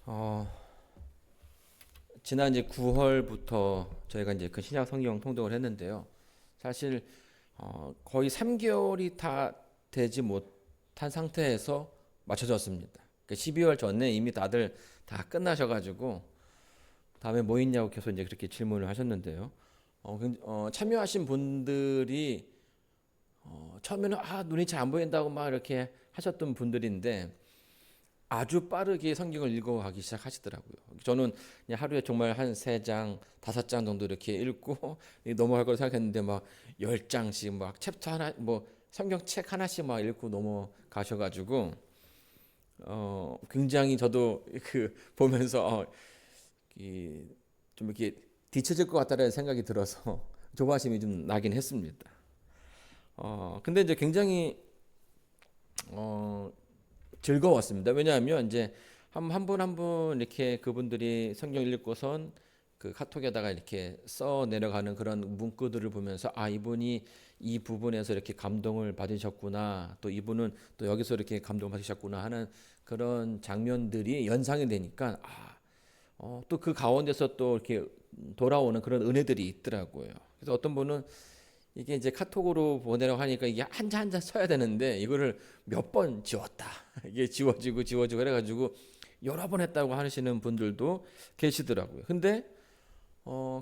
어, 지난 이제 9월부터 저희가 이제 그 신약 성경 통독을 했는데요. 사실 거의 3개월이 다 되지 못한 상태에서 맞춰졌습니다. 12월 전에 이미 다들 다 끝나셔가지고 다음에 뭐 있냐고 계속 이제 그렇게 질문을 하셨는데요. 참여하신 분들이 처음에는 눈이 잘 안 보인다고 막 이렇게 하셨던 분들인데 아주 빠르게 성경을 읽어가기 시작하시더라고요. 저는 그냥 하루에 정말 한 3장, 5장 정도 이렇게 읽고 넘어갈 거라 생각했는데 막 10장씩 막 챕터 하나, 뭐 성경책 하나씩 막 읽고 넘어가셔가지고 굉장히 저도 그 보면서 좀 이렇게 뒤처질 것 같다는 생각이 들어서 조바심이 좀 나긴 했습니다. 근데 이제 굉장히 어, 즐거웠습니다. 왜냐하면 이제 한 분 한 분 이렇게 그분들이 성경 읽고선 그 카톡에다가 이렇게 써 내려가는 그런 문구들을 보면서 이분이 이 부분에서 이렇게 감동을 받으셨구나, 또 이분은 또 여기서 이렇게 감동 받으셨구나 하는 그런 장면들이 연상이 되니까 또 그 가운데서 또 이렇게 돌아오는 그런 은혜들이 있더라고요. 그래서 어떤 분은 이게 이제 카톡으로 보내라고 하니까 이게 한자 한자 써야 되는데 이거를 몇 번 지웠다. 이게 지워지고 그래가지고 여러 번 했다고 하시는 분들도 계시더라고요. 근데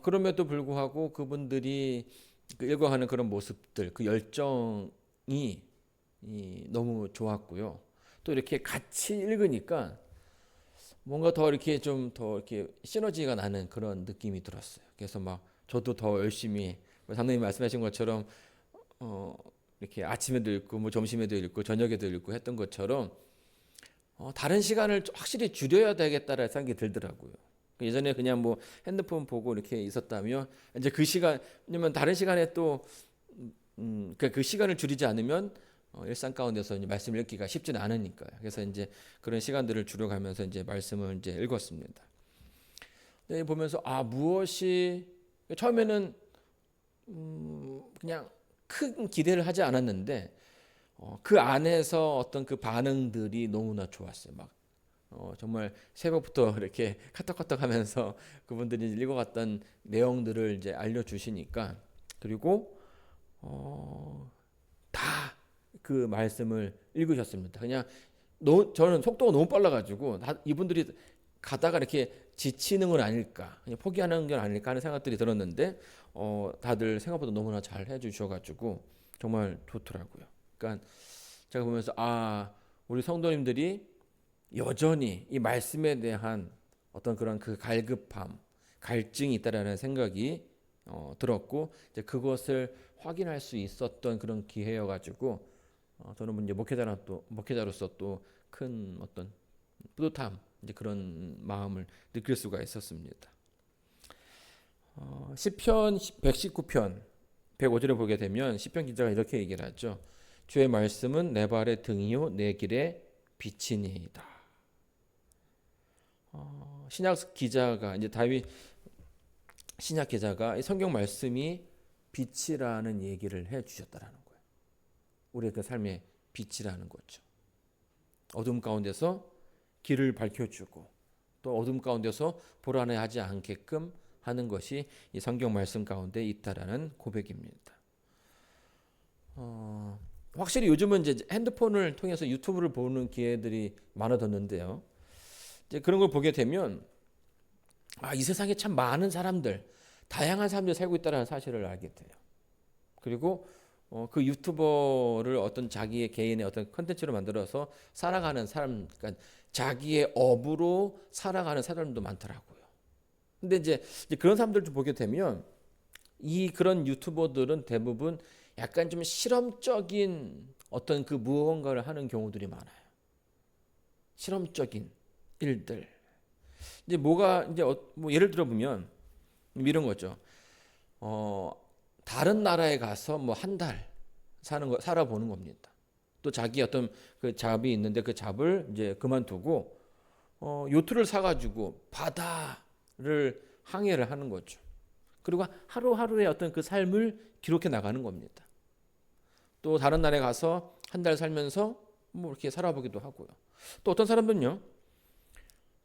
그럼에도 불구하고 그분들이 그 읽어가는 그런 모습들, 그 열정이 너무 좋았고요. 또 이렇게 같이 읽으니까 뭔가 더 이렇게 좀 더 이렇게 시너지가 나는 그런 느낌이 들었어요. 그래서 막 저도 더 열심히 장로님 말씀하신 것처럼 어, 이렇게 아침에도 읽고 뭐 점심에도 읽고 저녁에도 읽고 했던 것처럼 다른 시간을 확실히 줄여야 되겠다라는 생각이 들더라고요. 예전에 그냥 뭐 핸드폰 보고 이렇게 있었다면 이제 그 시간, 왜냐면 다른 시간에 또 그 시간을 줄이지 않으면 일상 가운데서 이제 말씀을 읽기가 쉽지는 않으니까요. 그래서 이제 그런 시간들을 줄여가면서 이제 말씀을 이제 읽었습니다. 네, 보면서 무엇이 처음에는 그냥 큰 기대를 하지 않았는데 그 안에서 어떤 그 반응들이 너무나 좋았어요. 막 정말 새벽부터 이렇게 카톡카톡 하면서 그분들이 읽어갔던 내용들을 이제 알려주시니까 그리고 다 그 말씀을 읽으셨습니다. 그냥 저는 속도가 너무 빨라가지고 이분들이 가다가 이렇게 지치는 건 아닐까, 그냥 포기하는 건 아닐까 하는 생각들이 들었는데 다들 생각보다 너무나 잘 해주셔가지고 정말 좋더라고요. 그러니까 제가 보면서 우리 성도님들이 여전히 이 말씀에 대한 어떤 그런 그 갈급함, 갈증이 있다라는 생각이 들었고 이제 그것을 확인할 수 있었던 그런 기회여가지고 저는 이제 목회자로서 또 큰 어떤 뿌듯함 이제 그런 마음을 느낄 수가 있었습니다. 시편 119편 105절에 보게 되면 시편 기자가 이렇게 얘기를 하죠. 주의 말씀은 내 발의 등이요 내 길의 빛이니이다. 신약 기자가 이제 다윗 신약 기자가 성경 말씀이 빛이라는 얘기를 해 주셨다라는 거예요. 우리의 그 삶의 빛이라는 거죠. 어둠 가운데서 길을 밝혀주고 또 어둠 가운데서 불안해하지 않게끔 하는 것이 이 성경 말씀 가운데 있다라는 고백입니다. 확실히 요즘은 이제 핸드폰을 통해서 유튜브를 보는 기회들이 많아졌는데요. 이제 그런 걸 보게 되면 이 세상에 참 많은 사람들, 다양한 사람들이 살고 있다는 사실을 알게 돼요. 그리고 그 유튜버를 어떤 자기의 개인의 어떤 컨텐츠로 만들어서 살아가는 사람, 그러니까 자기의 업으로 살아가는 사람도 많더라고요. 근데 이제 그런 사람들 좀 보게 되면 그런 유튜버들은 대부분 약간 좀 실험적인 어떤 그 무언가를 하는 경우들이 많아요. 실험적인 일들. 이제 뭐 예를 들어 보면 이런 거죠. 어, 다른 나라에 가서 뭐 한 달 살아보는 겁니다. 또 자기 어떤 그 잡이 있는데 그 잡을 이제 그만두고 요트를 사가지고 바다를 항해를 하는 거죠. 그리고 하루하루의 어떤 그 삶을 기록해 나가는 겁니다. 또 다른 나라에 가서 한 달 살면서 뭐 이렇게 살아보기도 하고요. 또 어떤 사람들은요,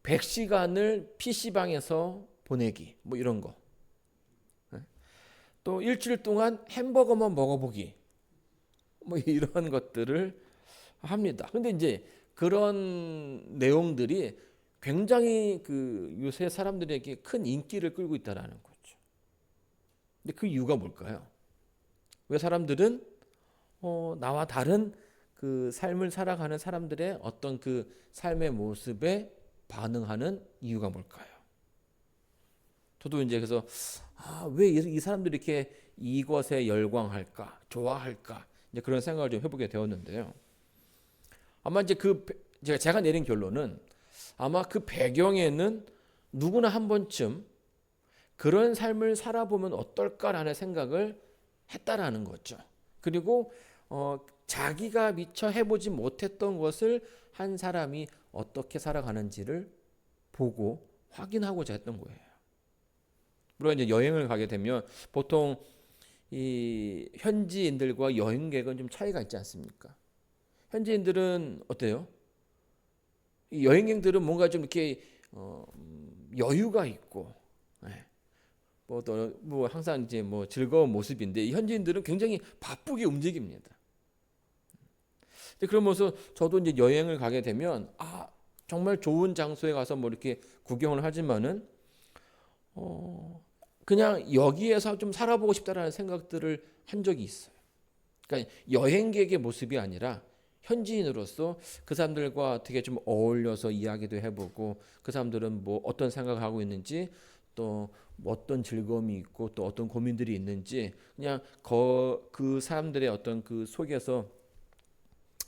100시간을 PC방에서 보내기 뭐 이런 거. 또 일주일 동안 햄버거만 먹어보기 뭐 이런 것들을 합니다. 근데 이제 그런 내용들이 굉장히 그 요새 사람들에게 큰 인기를 끌고 있다라는 거죠. 근데 그 이유가 뭘까요? 왜 사람들은 나와 다른 그 삶을 살아가는 사람들의 어떤 그 삶의 모습에 반응하는 이유가 뭘까요? 저도 이제 그래서 왜 이 사람들이 이렇게 이것에 열광할까, 좋아할까 이제 그런 생각을 좀 해보게 되었는데요. 아마 이제 제가 내린 결론은 아마 그 배경에는 누구나 한 번쯤 그런 삶을 살아보면 어떨까라는 생각을 했다라는 거죠. 그리고 자기가 미처 해보지 못했던 것을 한 사람이 어떻게 살아가는지를 보고 확인하고자 했던 거예요. 물론 이제 여행을 가게 되면 보통 이 현지인들과 여행객은 좀 차이가 있지 않습니까? 현지인들은 어때요? 이 여행객들은 뭔가 좀 이렇게 여유가 있고, 뭐 항상 이제 뭐 즐거운 모습인데 이 현지인들은 굉장히 바쁘게 움직입니다. 그러면서 저도 이제 여행을 가게 되면 정말 좋은 장소에 가서 뭐 이렇게 구경을 하지만은 그냥 여기에서 좀 살아보고 싶다라는 생각들을 한 적이 있어요. 그러니까 여행객의 모습이 아니라 현지인으로서 그 사람들과 어떻게 좀 어울려서 이야기도 해보고 그 사람들은 뭐 어떤 생각을 하고 있는지 또 어떤 즐거움이 있고 또 어떤 고민들이 있는지 그냥 그 사람들의 어떤 그 속에서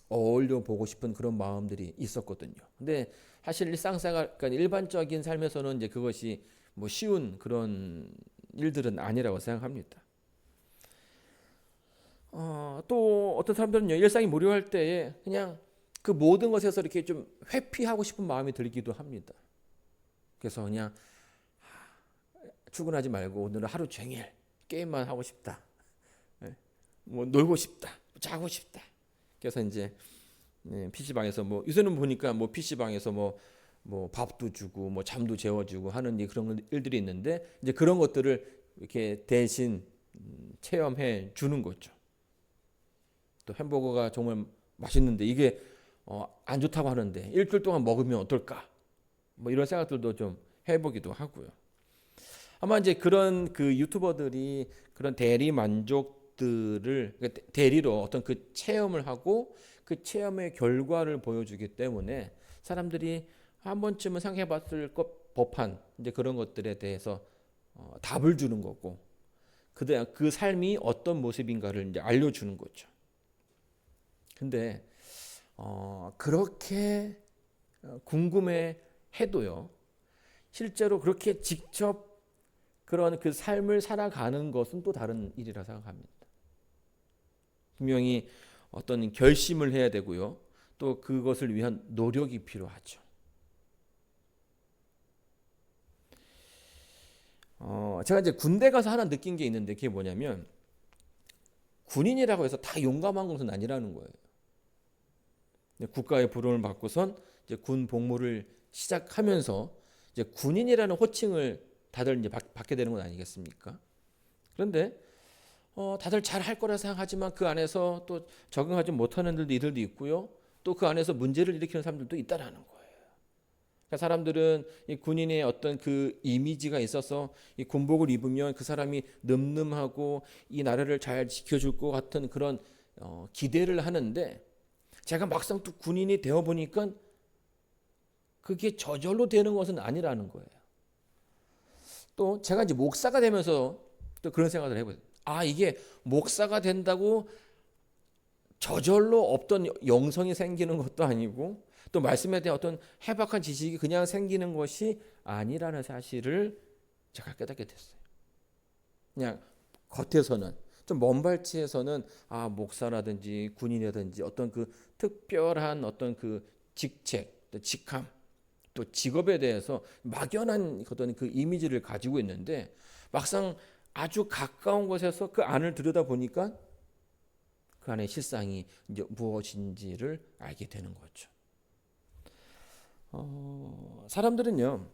어울려 보고 싶은 그런 마음들이 있었거든요. 근데 사실 일상생활, 그러니까 일반적인 삶에서는 이제 그것이 뭐 쉬운 그런 일들은 아니라고 생각합니다. 또 어떤 사람들은요, 일상이 무료할 때에 그냥 그 모든 것에서 이렇게 좀 회피하고 싶은 마음이 들기도 합니다. 그래서 그냥 출근하지 말고 오늘은 하루 종일 게임만 하고 싶다. 뭐 놀고 싶다. 자고 싶다. 그래서 이제 PC방에서 뭐 요새는 보니까 뭐 PC방에서 뭐 밥도 주고 뭐 잠도 재워주고 하는 그런 일들이 있는데 이제 그런 것들을 이렇게 대신 체험해 주는 거죠. 또 햄버거가 정말 맛있는데 이게 안 좋다고 하는데 일주일 동안 먹으면 어떨까? 뭐 이런 생각들도 좀 해보기도 하고요. 아마 이제 그런 그 유튜버들이 그런 대리 만족들을 대리로 어떤 그 체험을 하고 그 체험의 결과를 보여주기 때문에 사람들이 한 번쯤은 생각해봤을 것 법한 이제 그런 것들에 대해서 답을 주는 거고 그 삶이 어떤 모습인가를 이제 알려주는 거죠. 근데 그렇게 궁금해 해도요. 실제로 그렇게 직접 그런 그 삶을 살아가는 것은 또 다른 일이라 생각합니다. 분명히 어떤 결심을 해야 되고요. 또 그것을 위한 노력이 필요하죠. 제가 이제 군대 가서 하나 느낀 게 있는데 그게 뭐냐면 군인이라고 해서 다 용감한 것은 아니라는 거예요. 국가의 부름을 받고선 이제 군 복무를 시작하면서 이제 군인이라는 호칭을 다들 이제 받게 되는 건 아니겠습니까? 그런데 다들 잘 할 거라 생각하지만 그 안에서 또 적응하지 못하는 이들도 있고요. 또 그 안에서 문제를 일으키는 사람들도 있다라는 거예요. 그러니까 사람들은 이 군인의 어떤 그 이미지가 있어서 이 군복을 입으면 그 사람이 늠름하고 이 나라를 잘 지켜줄 것 같은 그런 기대를 하는데 제가 막상 또 군인이 되어 보니까 그게 저절로 되는 것은 아니라는 거예요. 또 제가 이제 목사가 되면서 또 그런 생각을 해봐요. 이게 목사가 된다고 저절로 없던 영성이 생기는 것도 아니고 또 말씀에 대한 어떤 해박한 지식이 그냥 생기는 것이 아니라는 사실을 제가 깨닫게 됐어요. 그냥 겉에서는 좀 먼 발치에서는 목사라든지 군인이라든지 어떤 그 특별한 어떤 그 직책, 또 직함, 또 직업에 대해서 막연한 어떤 그 이미지를 가지고 있는데 막상 아주 가까운 곳에서 그 안을 들여다 보니까 그 안의 실상이 이제 무엇인지를 알게 되는 거죠. 사람들은요,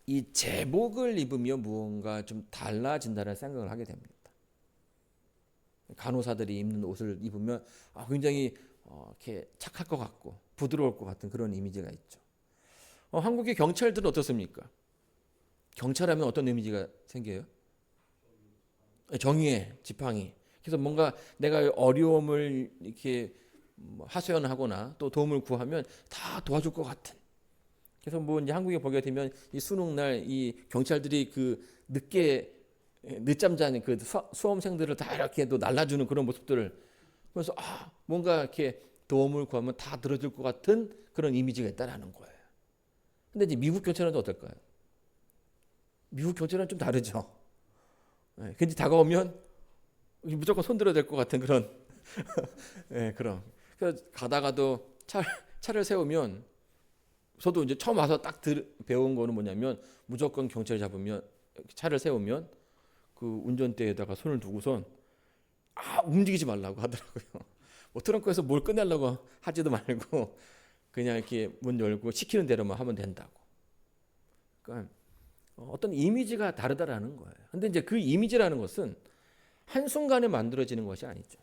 이 제복을 입으며 무언가 좀 달라진다는 생각을 하게 됩니다. 간호사들이 입는 옷을 입으면 굉장히 이렇게 착할 것 같고 부드러울 것 같은 그런 이미지가 있죠. 한국의 경찰들은 어떻습니까? 경찰하면 어떤 이미지가 생겨요? 정의의 지팡이. 그래서 뭔가 내가 어려움을 이렇게 하소연하거나 또 도움을 구하면 다 도와줄 것 같은. 그래서 뭐 이제 한국에 보게 되면 이 수능 날 이 경찰들이 그 늦잠 자는 그 수험생들을 다 이렇게 또 날라주는 그런 모습들을 그래서 뭔가 이렇게 도움을 구하면 다 들어줄 것 같은 그런 이미지가 있다라는 거예요. 근데 이제 미국 경찰은 어떨까요? 미국 경찰은 좀 다르죠. 근데 다가오면 무조건 손들어야 될 것 같은 그런 그런. 그래서 가다가도 차를 세우면 저도 이제 처음 와서 딱 배운 거는 뭐냐면 무조건 경찰 잡으면 차를 세우면 그 운전대에다가 손을 두고선 움직이지 말라고 하더라고요. 뭐 트렁크에서 뭘 꺼내려고 하지도 말고 그냥 이렇게 문 열고 시키는 대로만 하면 된다고. 그러니까 어떤 이미지가 다르다라는 거예요. 근데 이제 그 이미지라는 것은 한순간에 만들어지는 것이 아니죠.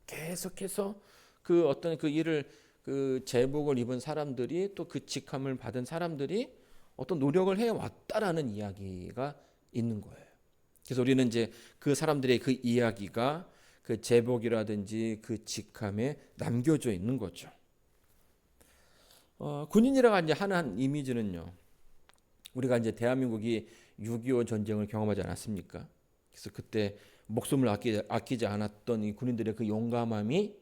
계속해서 그 어떤 그 일을 그 제복을 입은 사람들이 또 그 직함을 받은 사람들이 어떤 노력을 해 왔다라는 이야기가 있는 거예요. 그래서 우리는 이제 그 사람들의 그 이야기가 그 제복이라든지 그 직함에 남겨져 있는 거죠. 군인이라고 이제 하는 이미지는요. 우리가 이제 대한민국이 6.25 전쟁을 경험하지 않았습니까? 그래서 그때 목숨을 아끼지 않았던 이 군인들의 그 용감함이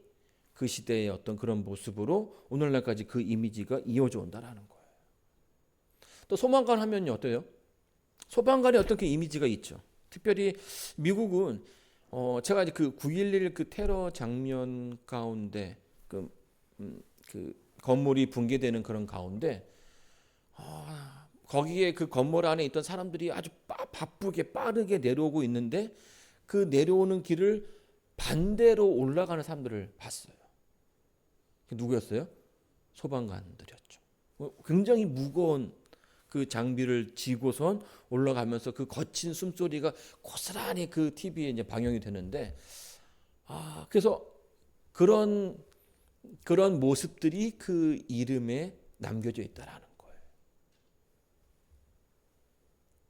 그 시대의 어떤 그런 모습으로 오늘날까지 그 이미지가 이어져 온다라는 거예요. 또 소방관 하면요 어때요? 소방관의 어떤 그 이미지가 있죠. 특별히 미국은 제가 이제 그 9.11 그 테러 장면 가운데 그 건물이 붕괴되는 그런 가운데 거기에 그 건물 안에 있던 사람들이 아주 바쁘게 빠르게 내려오고 있는데 그 내려오는 길을 반대로 올라가는 사람들을 봤어요. 누구였어요? 소방관들이었죠. 굉장히 무거운 그 장비를 지고선 올라가면서 그 거친 숨소리가 고스란히 그 TV에 이제 방영이 되는데 그래서 그런 모습들이 그 이름에 남겨져 있다라는 거예요.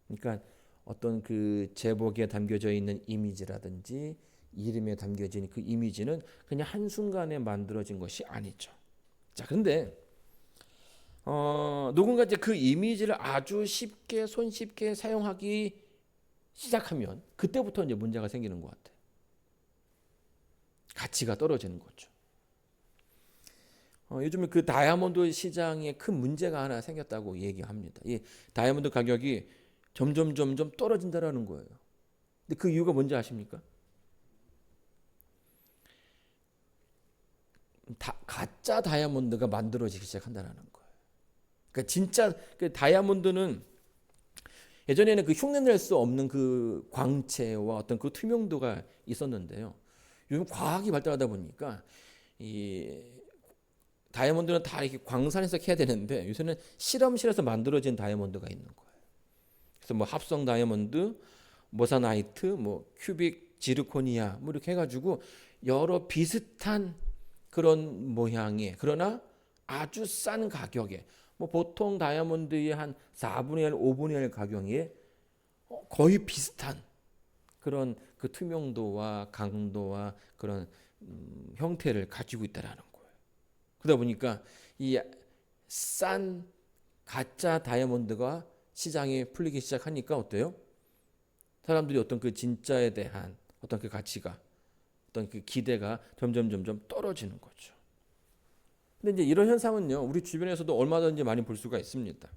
그러니까 어떤 그 제복에 담겨져 있는 이미지라든지 이름에 담겨진 그 이미지는 그냥 한순간에 만들어진 것이 아니죠. 자, 그런데 누군가 이제 그 이미지를 아주 쉽게 손쉽게 사용하기 시작하면 그때부터 이제 문제가 생기는 것 같아요. 가치가 떨어지는 거죠. 요즘에 그 다이아몬드 시장에 큰 문제가 하나 생겼다고 얘기합니다. 이 다이아몬드 가격이 점점 떨어진다라는 거예요. 근데 그 이유가 뭔지 아십니까? 가짜 다이아몬드가 만들어지기 시작한다는 거예요. 그러니까 진짜 그 다이아몬드는 예전에는 그 흉내낼 수 없는 그 광채와 어떤 그 투명도가 있었는데요. 요즘 과학이 발달하다 보니까 이 다이아몬드는 다 이렇게 광산에서 캐야 되는데 요새는 실험실에서 만들어진 다이아몬드가 있는 거예요. 그래서 뭐 합성 다이아몬드, 모사나이트, 뭐 큐빅 지르코니아 뭐 이렇게 해가지고 여러 비슷한 그런 모양의 그러나 아주 싼 가격에 뭐 보통 다이아몬드의 한 4분의 1, 5분의 1 가격에 거의 비슷한 그런 그 투명도와 강도와 그런 형태를 가지고 있다라는 거예요. 그러다 보니까 이 싼 가짜 다이아몬드가 시장에 풀리기 시작하니까 어때요? 사람들이 어떤 그 진짜에 대한 어떤 그 가치가 어떤 그 기대가 점점 떨어지는 거죠. 근데 이제 이런 현상은요, 우리 주변에서도 얼마든지 많이 볼 수가 있습니다.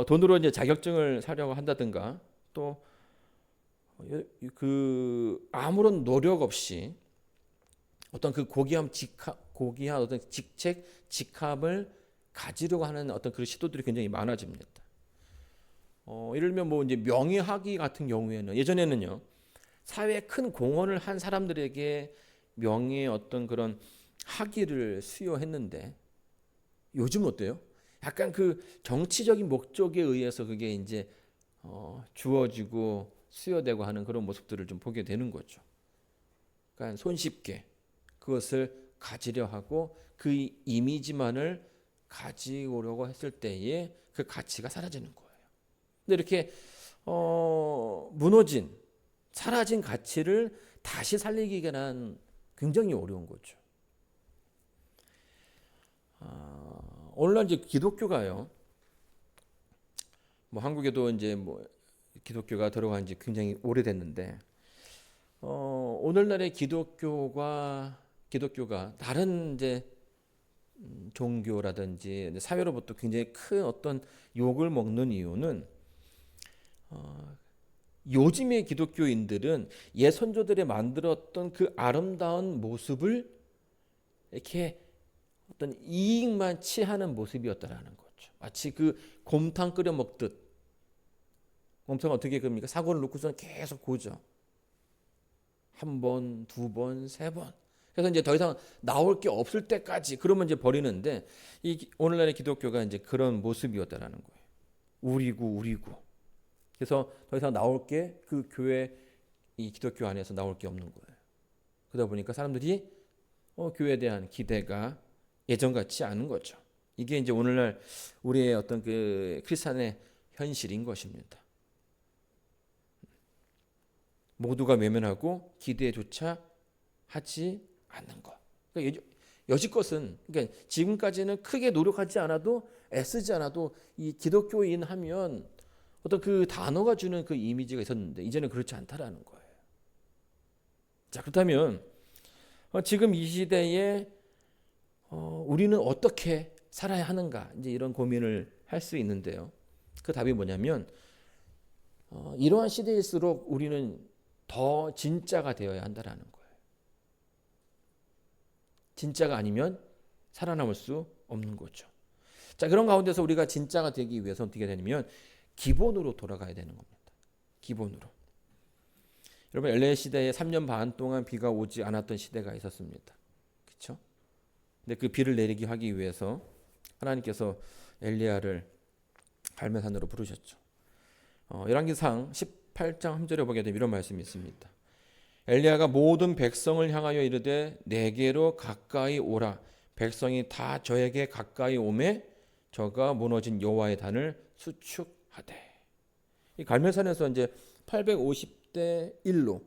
돈으로 이제 자격증을 사려고 한다든가 또 그 아무런 노력 없이 어떤 그 고귀한 어떤 직책, 직함을 가지려고 하는 어떤 그런 시도들이 굉장히 많아집니다. 예를 들면 뭐 이제 명예학위 같은 경우에는 예전에는요 사회에 큰 공헌을 한 사람들에게 명예의 어떤 그런 학위를 수여했는데 요즘 어때요? 약간 그 정치적인 목적에 의해서 그게 이제 주어지고 수여되고 하는 그런 모습들을 좀 보게 되는 거죠. 그러니까 손쉽게 그것을 가지려 하고 그 이미지만을 가지고려고 했을 때에 그 가치가 사라지는 거예요. 근데 이렇게 무너진 사라진 가치를 다시 살리기는 굉장히 어려운 거죠. 오늘날 이제 기독교가요. 뭐 한국에도 이제 뭐 기독교가 들어간 지 굉장히 오래됐는데 오늘날의 기독교가 다른 이제 종교라든지 사회로부터 굉장히 큰 어떤 욕을 먹는 이유는 요즘의 기독교인들은 옛 선조들이 만들었던 그 아름다운 모습을 이렇게 어떤 이익만 취하는 모습이었다라는 거죠. 마치 그 곰탕 끓여 먹듯. 곰탕 어떻게 끓입니까? 사고를 놓고서 계속 고죠. 한 번, 두 번, 세 번. 그래서 이제 더 이상 나올 게 없을 때까지 그러면 이제 버리는데 이 오늘날의 기독교가 이제 그런 모습이었다라는 거예요. 우리고. 그래서 더 이상 나올 게 그 교회 이 기독교 안에서 나올 게 없는 거예요. 그러다 보니까 사람들이 교회에 대한 기대가 예전 같지 않은 거죠. 이게 이제 오늘날 우리의 어떤 그 크리스찬의 현실인 것입니다. 모두가 외면하고 기대조차 하지 않는 것. 그러니까 여지껏은 그러니까 지금까지는 크게 노력하지 않아도 애쓰지 않아도 이 기독교인 하면 어떤 그 단어가 주는 그 이미지가 있었는데 이제는 그렇지 않다라는 거예요. 자, 그렇다면 지금 이 시대에 우리는 어떻게 살아야 하는가 이제 이런 고민을 할 수 있는데요. 그 답이 뭐냐면 이러한 시대일수록 우리는 더 진짜가 되어야 한다라는 거예요. 진짜가 아니면 살아남을 수 없는 거죠. 자, 그런 가운데서 우리가 진짜가 되기 위해서 어떻게 되냐면 기본으로 돌아가야 되는 겁니다. 기본으로. 여러분 엘리야 시대에 3년 반 동안 비가 오지 않았던 시대가 있었습니다. 그렇죠? 근데 그 비를 내리게 하기 위해서 하나님께서 엘리야를 갈멜산으로 부르셨죠. 열왕기상 18장 3절에 보게 되면 이런 말씀이 있습니다. 엘리야가 모든 백성을 향하여 이르되 내게로 가까이 오라. 백성이 다 저에게 가까이 오매 저가 무너진 여호와의 단을 수축하되. 이 갈멜산에서 이제 850대 1로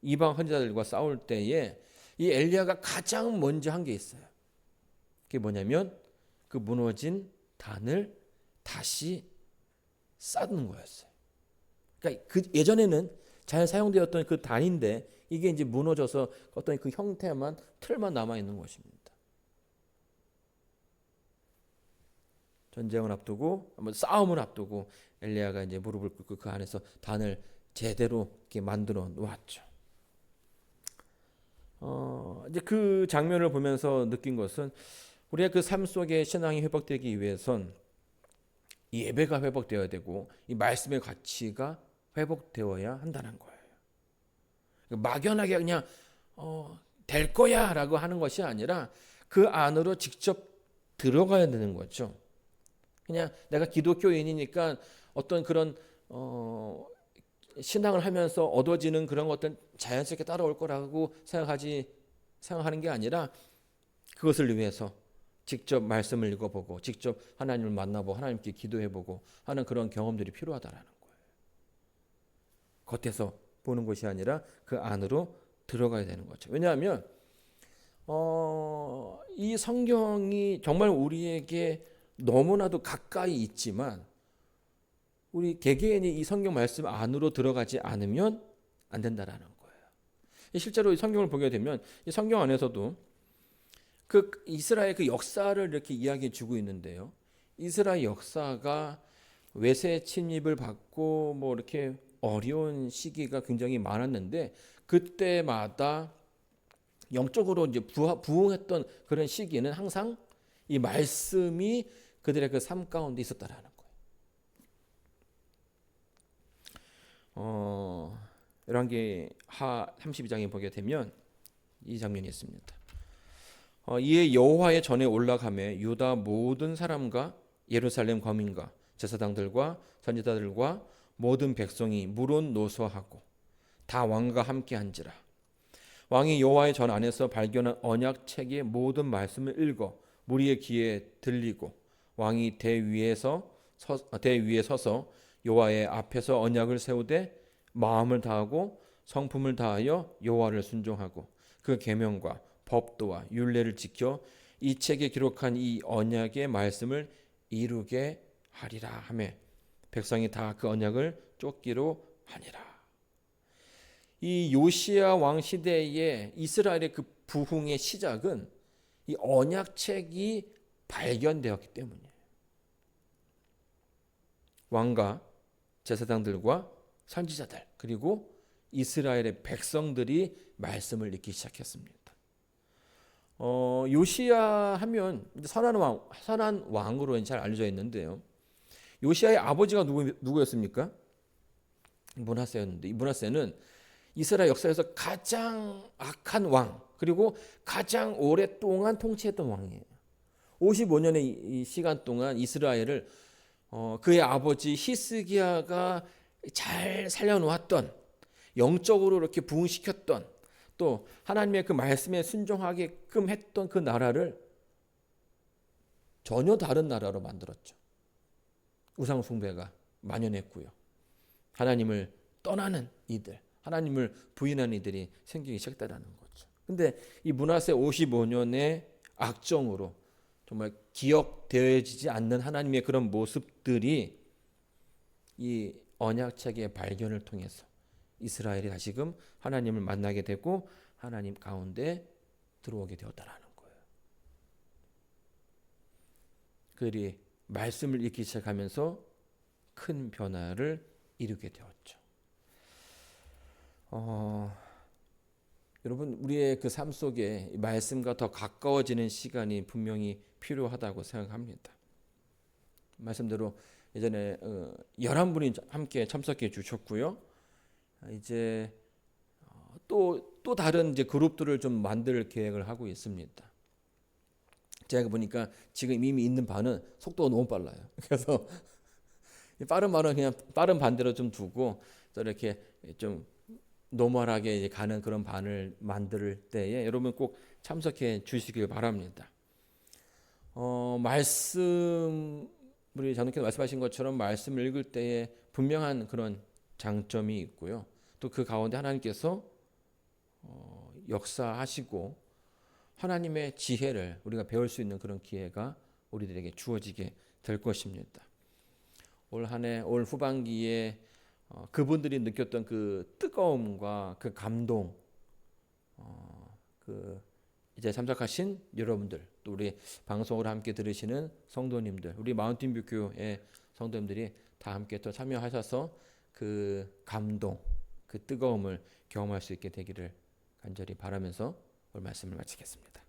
이방 선지자들과 싸울 때에 이 엘리야가 가장 먼저 한 게 있어요. 그게 뭐냐면 그 무너진 단을 다시 쌓는 거였어요. 그러니까 그 예전에는 잘 사용되었던 그 단인데 이게 이제 무너져서 어떤 그 형태만 틀만 남아 있는 것입니다. 전쟁을 앞두고 한번 싸움을 앞두고 엘리야가 이제 무릎을 꿇고 그 안에서 단을 제대로 이렇게 만들어 놓았죠. 이제 그 장면을 보면서 느낀 것은 우리의 그 삶 속에 신앙이 회복되기 위해선 이 예배가 회복되어야 되고 이 말씀의 가치가 회복되어야 한다는 거예요. 막연하게 그냥 될 거야라고 하는 것이 아니라 그 안으로 직접 들어가야 되는 거죠. 그냥 내가 기독교인이니까 어떤 그런 신앙을 하면서 얻어지는 그런 것들 자연스럽게 따라올 거라고 생각하는 게 아니라 그것을 위해서 직접 말씀을 읽어보고 직접 하나님을 만나보고 하나님께 기도해보고 하는 그런 경험들이 필요하다라는 거예요. 겉에서 보는 것이 아니라 그 안으로 들어가야 되는 거죠. 왜냐하면 이 성경이 정말 우리에게 너무나도 가까이 있지만 우리 개개인이 이 성경 말씀 안으로 들어가지 않으면 안 된다라는 거예요. 실제로 이 성경을 보게 되면 이 성경 안에서도 그 이스라엘 그 역사를 이렇게 이야기해 주고 있는데요. 이스라엘 역사가 외세 침입을 받고 뭐 이렇게 어려운 시기가 굉장히 많았는데 그때마다 영적으로 이제 부흥했던 그런 시기는 항상 이 말씀이 그들의 그 삶 가운데 있었다라는 거예요. 열왕기 하 32장에 보게 되면 이 장면이 있습니다. 이에 여호와의 전에 올라가매 유다 모든 사람과 예루살렘 거민과 제사장들과 선지자들과 모든 백성이 물은 노소하고 다 왕과 함께 한지라. 왕이 여호와의 전 안에서 발견한 언약책의 모든 말씀을 읽어 무리의 귀에 들리고 왕이 대 위에 서서 여호와의 앞에서 언약을 세우되 마음을 다하고 성품을 다하여 여호와를 순종하고 그 계명과 법도와 율례를 지켜 이 책에 기록한 이 언약의 말씀을 이루게 하리라 하매 백성이 다 그 언약을 쫓기로 하니라. 이 요시야 왕 시대의 이스라엘의 그 부흥의 시작은 이 언약책이 발견되었기 때문이에요. 왕과 제사장들과 선지자들 그리고 이스라엘의 백성들이 말씀을 읽기 시작했습니다. 요시야 하면 선한 왕으로 잘 알려져 있는데요. 요시야의 아버지가 누구였습니까? 므낫세였는데 이 므낫세는 이스라엘 역사에서 가장 악한 왕 그리고 가장 오랫동안 통치했던 왕이에요. 55년의 이 시간 동안 이스라엘을 그의 아버지 히스기야가 잘 살려놓았던 영적으로 이렇게 부흥시켰던 또 하나님의 그 말씀에 순종하게끔 했던 그 나라를 전혀 다른 나라로 만들었죠. 우상 숭배가 만연했고요. 하나님을 떠나는 이들, 하나님을 부인하는 이들이 생기기 시작했다는 거죠. 근데 이 므낫세 55년의 악정으로 정말 기억되어지지 않는 하나님의 그런 모습들이 이 언약책의 발견을 통해서 이스라엘이 다시금 하나님을 만나게 되고 하나님 가운데 들어오게 되었다라는 거예요. 그들이 말씀을 읽기 시작하면서 큰 변화를 이루게 되었죠. 여러분 우리의 그 삶 속에 말씀과 더 가까워지는 시간이 분명히 필요하다고 생각합니다. 말씀대로 예전에 11분이 함께 참석해 주셨고요. 이제 또 다른 이제 그룹들을 좀 만들 계획을 하고 있습니다. 제가 보니까 지금 이미 있는 반은 속도가 너무 빨라요. 그래서 빠른 반은 그냥 빠른 반대로 좀 두고 이렇게 좀 노멀하게 이제 가는 그런 반을 만들 때에 여러분 꼭 참석해 주시길 바랍니다. 말씀 우리 장로께서 말씀하신 것처럼 말씀을 읽을 때에 분명한 그런 장점이 있고요. 또 그 가운데 하나님께서 역사하시고 하나님의 지혜를 우리가 배울 수 있는 그런 기회가 우리들에게 주어지게 될 것입니다. 올 한 해, 올 후반기에 그분들이 느꼈던 그 뜨거움과 그 감동, 그 이제 참석하신 여러분들, 또 우리 방송을 함께 들으시는 성도님들, 우리 마운틴뷰교의 성도님들이 다 함께 또 참여하셔서 그 감동, 그 뜨거움을 경험할 수 있게 되기를 간절히 바라면서 오늘 말씀을 마치겠습니다.